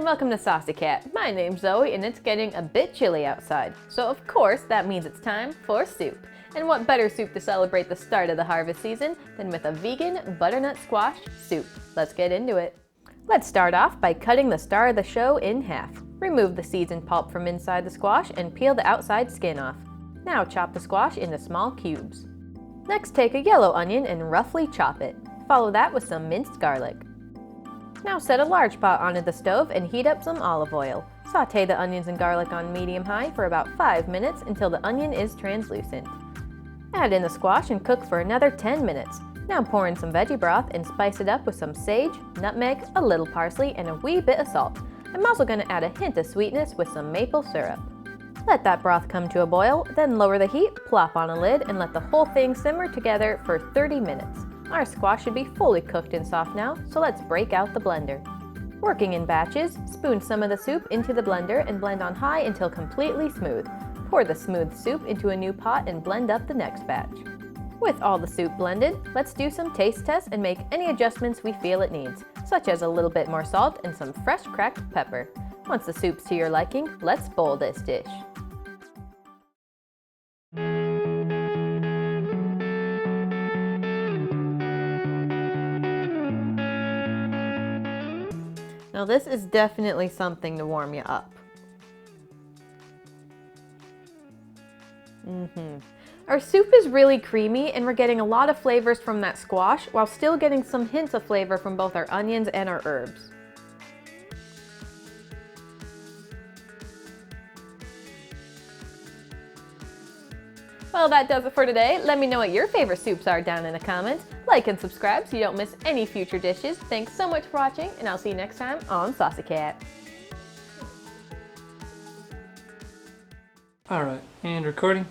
welcome to Saucy Cat. My name's Zoe and it's getting a bit chilly outside. So of course that means it's time for soup. And what better soup to celebrate the start of the harvest season than with a vegan butternut squash soup. Let's get into it. Let's start off by cutting the star of the show in half. Remove the seeds and pulp from inside the squash and peel the outside skin off. Now chop the squash into small cubes. Next, take a yellow onion and roughly chop it. Follow that with some minced garlic. Now set a large pot onto the stove and heat up some olive oil. Sauté the onions and garlic on medium-high for about 5 minutes until the onion is translucent. Add in the squash and cook for another 10 minutes. Now pour in some veggie broth and spice it up with some sage, nutmeg, a little parsley, and a wee bit of salt. I'm also going to add a hint of sweetness with some maple syrup. Let that broth come to a boil, then lower the heat, plop on a lid, and let the whole thing simmer together for 30 minutes. Our squash should be fully cooked and soft now, so let's break out the blender. Working in batches, spoon some of the soup into the blender and blend on high until completely smooth. Pour the smooth soup into a new pot and blend up the next batch. With all the soup blended, let's do some taste tests and make any adjustments we feel it needs, such as a little bit more salt and some fresh cracked pepper. Once the soup's to your liking, let's bowl this dish. Now this is definitely something to warm you up. Our soup is really creamy and we're getting a lot of flavors from that squash while still getting some hints of flavor from both our onions and our herbs. Well, that does it for today. Let me know what your favorite soups are down in the comments. Like and subscribe so you don't miss any future dishes. Thanks so much for watching, and I'll see you next time on Saucy Cat. Alright, and recording.